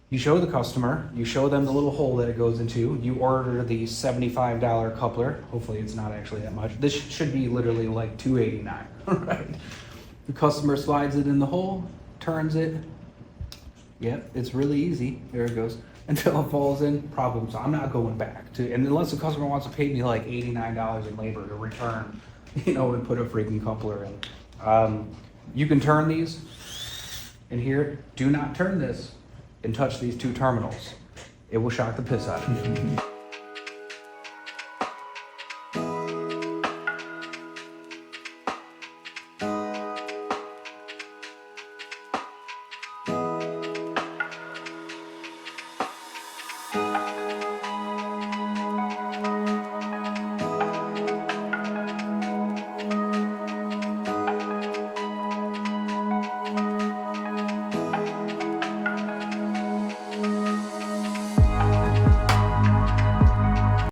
You show the customer, you show them the little hole that it goes into, you order the $75 coupler. Hopefully it's not actually that much. This should be literally like $289, right? The customer slides it in the hole, turns it. Yep, it's really easy. There it goes. Until it falls in, problem. So I'm not going back to, and unless the customer wants to pay me like $89 in labor to return, and put a freaking coupler in. You can turn these, and here, do not turn this and touch these two terminals. It will shock the piss out of you.